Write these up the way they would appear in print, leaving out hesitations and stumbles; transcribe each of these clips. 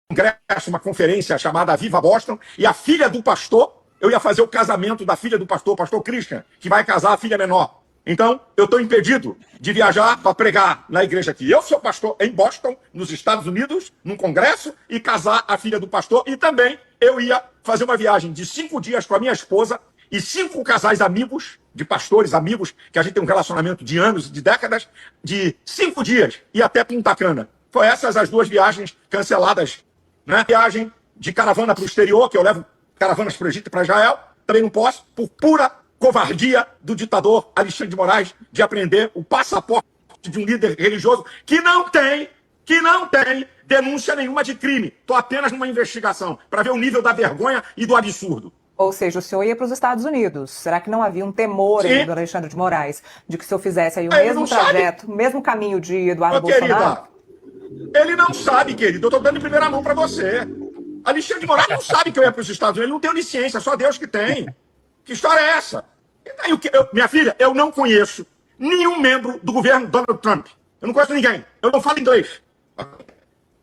congresso, uma conferência chamada Viva Boston, e a filha do pastor, eu ia fazer o casamento da filha do pastor, o pastor Christian, que vai casar a filha menor. Então, eu estou impedido de viajar para pregar na igreja aqui. Eu sou pastor em Boston, nos Estados Unidos, num congresso, e casar a filha do pastor. E também eu ia fazer uma viagem de 5 dias com a minha esposa e 5 casais amigos, de pastores amigos, que a gente tem um relacionamento de anos, de décadas, de 5 dias e até Punta Cana. Foi essas as 2 viagens canceladas, né? Viagem de caravana para o exterior, que eu levo caravanas para o Egito e para Israel, também não posso, por pura covardia do ditador Alexandre de Moraes de apreender o passaporte de um líder religioso que não tem denúncia nenhuma de crime. Estou apenas numa investigação para ver o nível da vergonha e do absurdo. Ou seja, o senhor ia para os Estados Unidos. Será que não havia um temor aí do Alexandre de Moraes de que o senhor fizesse aí o mesmo trajeto, o mesmo caminho de Eduardo Bolsonaro? Ele não sabe, querido. Eu estou dando em primeira mão para você. Alexandre de Moraes não sabe que eu ia para os Estados Unidos. Ele não tem onisciência, só Deus que tem. Que história é essa? Minha filha, eu não conheço nenhum membro do governo Donald Trump. Eu não conheço ninguém. Eu não falo inglês.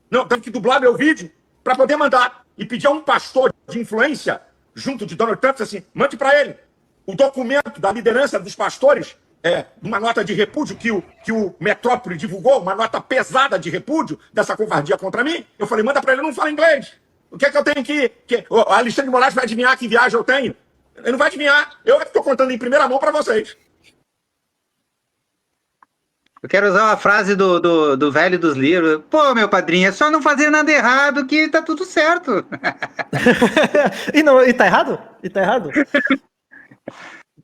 Não, tenho que dublar meu vídeo para poder mandar e pedir a um pastor de influência junto de Donald Trump, assim, mande para ele o documento da liderança dos pastores, uma nota de repúdio que o Metrópole divulgou, uma nota pesada de repúdio dessa covardia contra mim. Eu falei, manda para ele, eu não falo inglês. O que é que eu tenho que o Alexandre de Moraes vai adivinhar que viagem eu tenho? Ele não vai adivinhar. Eu estou contando em primeira mão para vocês. Eu quero usar uma frase do velho dos livros. Pô, meu padrinho, é só não fazer nada errado que tá tudo certo. E tá errado?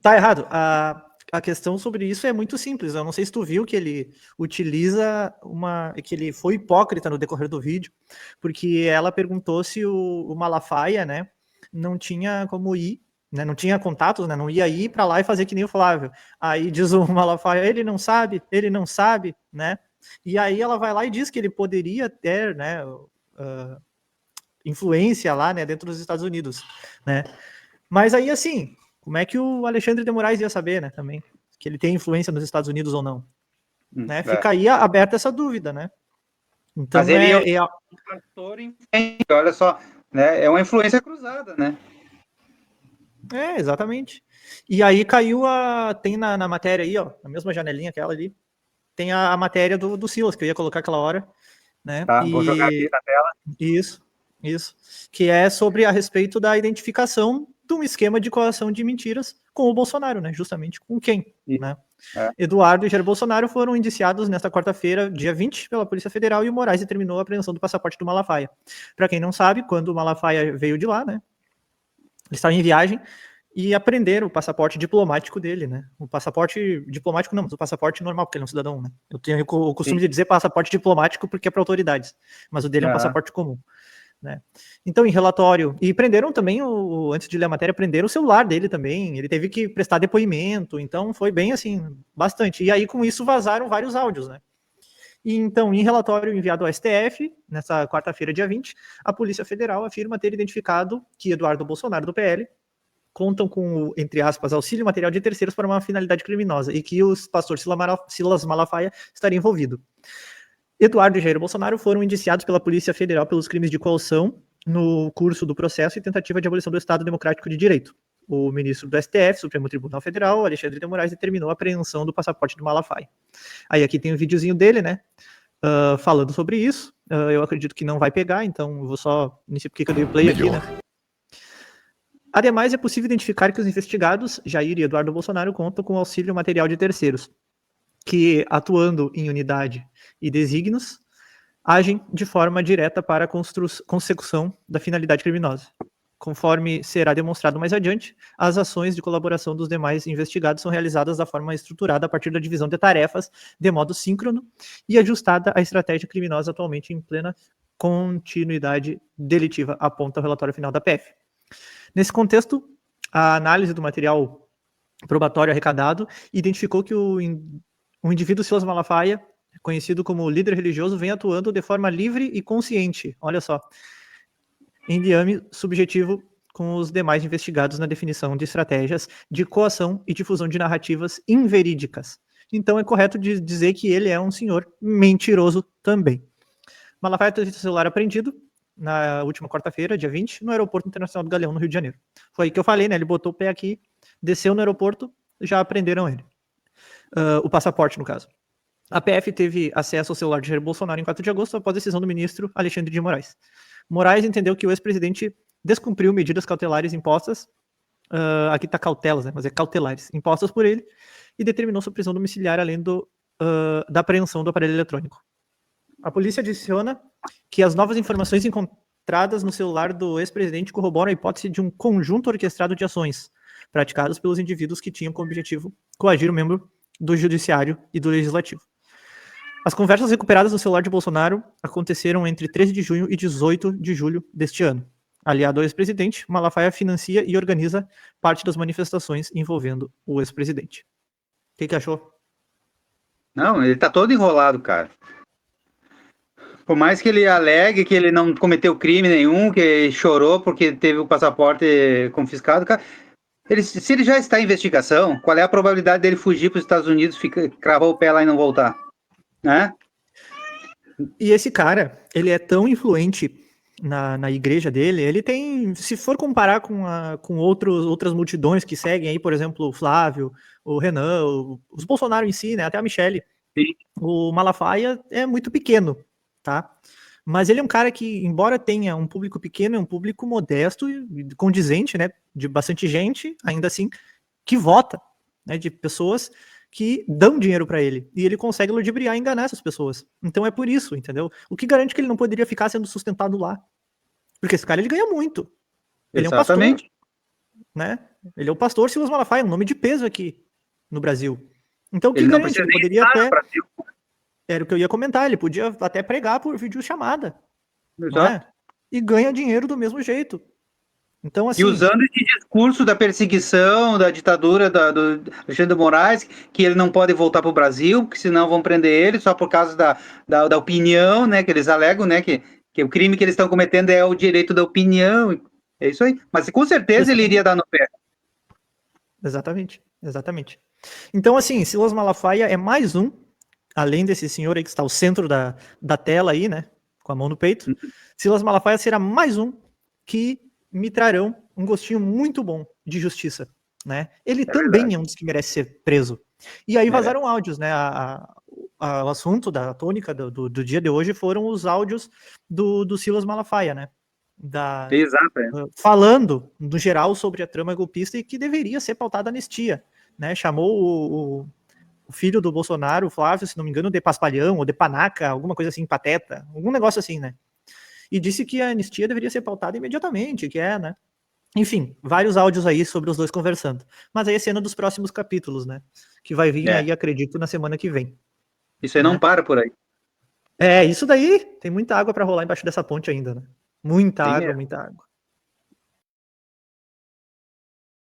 Tá errado. A questão sobre isso é muito simples. Eu não sei se tu viu que ele utiliza que ele foi hipócrita no decorrer do vídeo, porque ela perguntou se o Malafaia, né, não tinha como ir, né, não tinha contatos, né, não ia ir para lá e fazer que nem o Flávio. Aí diz o Malafaia, ele não sabe, né? E aí ela vai lá e diz que ele poderia ter, né, influência lá, né, dentro dos Estados Unidos, né? Mas aí, assim, como é que o Alexandre de Moraes ia saber, né, também, que ele tem influência nos Estados Unidos ou não? Né? Fica aí aberta essa dúvida, né? Então, mas ele é um pastor influente, olha só, né? É uma influência cruzada, né? Exatamente. E aí caiu tem na matéria aí, ó, na mesma janelinha aquela ali, tem a matéria do Silas, que eu ia colocar aquela hora, né? Tá, vou jogar aqui na tela. Isso. Que é sobre a respeito da identificação de um esquema de coação de mentiras com o Bolsonaro, né? Justamente com quem, né? Eduardo e Jair Bolsonaro foram indiciados nesta quarta-feira, dia 20, pela Polícia Federal, e o Moraes determinou a apreensão do passaporte do Malafaia. Para quem não sabe, quando o Malafaia veio de lá, né? Ele estava em viagem e apreenderam o passaporte diplomático dele, né? O passaporte diplomático não, mas o passaporte normal, porque ele é um cidadão, né? Eu tenho o costume de dizer passaporte diplomático porque é para autoridades, mas o dele é um passaporte comum, né? Então, em relatório, e prenderam também, antes de ler a matéria, prenderam o celular dele também, ele teve que prestar depoimento, então foi bem assim, bastante. E aí, com isso, vazaram vários áudios, né? E então, em relatório enviado ao STF, nessa quarta-feira, dia 20, a Polícia Federal afirma ter identificado que Eduardo Bolsonaro, do PL, contam com, entre aspas, auxílio material de terceiros para uma finalidade criminosa e que o pastor Silas Malafaia estaria envolvido. Eduardo e Jair Bolsonaro foram indiciados pela Polícia Federal pelos crimes de coação no curso do processo e tentativa de abolição do Estado Democrático de Direito. O ministro do STF, Supremo Tribunal Federal, Alexandre de Moraes, determinou a apreensão do passaporte do Malafaia. Aí aqui tem um videozinho dele, né, falando sobre isso. Eu acredito que não vai pegar, então eu vou só... Não sei porque que eu dei o play aqui, né. Ademais, é possível identificar que os investigados, Jair e Eduardo Bolsonaro, contam com auxílio material de terceiros, que, atuando em unidade e desígnios, agem de forma direta para a consecução da finalidade criminosa. Conforme será demonstrado mais adiante, as ações de colaboração dos demais investigados são realizadas da forma estruturada a partir da divisão de tarefas de modo síncrono e ajustada à estratégia criminosa atualmente em plena continuidade delitiva, aponta o relatório final da PF. Nesse contexto, a análise do material probatório arrecadado identificou que o indivíduo Silas Malafaia, conhecido como líder religioso, vem atuando de forma livre e consciente, olha só, em liame subjetivo com os demais investigados na definição de estratégias de coação e difusão de narrativas inverídicas. Então é correto dizer que ele é um senhor mentiroso também. Malafaia teve seu celular apreendido na última quarta-feira, dia 20, no Aeroporto Internacional do Galeão, no Rio de Janeiro. Foi aí que eu falei, né? Ele botou o pé aqui, desceu no aeroporto, já prenderam ele. O passaporte, no caso. A PF teve acesso ao celular de Jair Bolsonaro em 4 de agosto, após a decisão do ministro Alexandre de Moraes. Moraes entendeu que o ex-presidente descumpriu medidas cautelares impostas, aqui está cautelas, né, mas é cautelares, impostas por ele, e determinou sua prisão domiciliar, além da apreensão do aparelho eletrônico. A polícia adiciona que as novas informações encontradas no celular do ex-presidente corroboram a hipótese de um conjunto orquestrado de ações praticadas pelos indivíduos que tinham como objetivo coagir o membro do judiciário e do legislativo. As conversas recuperadas no celular de Bolsonaro aconteceram entre 13 de junho e 18 de julho deste ano. Aliado ao ex-presidente, Malafaia financia e organiza parte das manifestações envolvendo o ex-presidente. O que achou? Não, ele tá todo enrolado, cara. Por mais que ele alegue que ele não cometeu crime nenhum, que ele chorou porque teve o passaporte confiscado, cara, se ele já está em investigação, qual é a probabilidade dele fugir para os Estados Unidos, cravar o pé lá e não voltar? Né? E esse cara, ele é tão influente na igreja dele, ele tem, se for comparar com outras multidões que seguem aí, por exemplo, o Flávio, o Renan, os Bolsonaro em si, né, até a Michelle, sim, o Malafaia é muito pequeno, tá? Mas ele é um cara que, embora tenha um público pequeno, é um público modesto e condizente, né, de bastante gente, ainda assim, que vota, né, de pessoas que dão dinheiro para ele, e ele consegue ludibriar e enganar essas pessoas. Então é por isso, entendeu? O que garante que ele não poderia ficar sendo sustentado lá? Porque esse cara, ele ganha muito. Ele Exatamente. é um pastor, né? Ele é o pastor Silas Malafaia, um nome de peso aqui no Brasil. Então o que garante? Ele poderia até... Era o que eu ia comentar, ele podia até pregar por videochamada, né? E ganha dinheiro do mesmo jeito. Então, assim, e usando esse discurso da perseguição, da ditadura do Alexandre de Moraes, que ele não pode voltar para o Brasil, porque senão vão prender ele só por causa da opinião, né? Que eles alegam, né? Que o crime que eles estão cometendo é o direito da opinião. É isso aí. Mas com certeza ele iria dar no pé. Exatamente, exatamente. Então, assim, Silas Malafaia é mais um, além desse senhor aí que está ao centro da tela aí, né? Com a mão no peito. Silas Malafaia será mais um que me trarão um gostinho muito bom de justiça, né? Ele também é um dos que merece ser preso. E aí vazaram áudios, né? O assunto da tônica do dia de hoje foram os áudios do Silas Malafaia, né? Exato. Falando, no geral, sobre a trama golpista e que deveria ser pautada anistia, né? Chamou o filho do Bolsonaro, o Flávio, se não me engano, de paspalhão ou de panaca, alguma coisa assim, pateta, algum negócio assim, né? E disse que a anistia deveria ser pautada imediatamente, que é, né? Enfim, vários áudios aí sobre os dois conversando. Mas aí é cena dos próximos capítulos, né? Que vai vir aí, acredito, na semana que vem. Isso aí não para por aí. Isso daí tem muita água para rolar embaixo dessa ponte ainda, né? Muita água.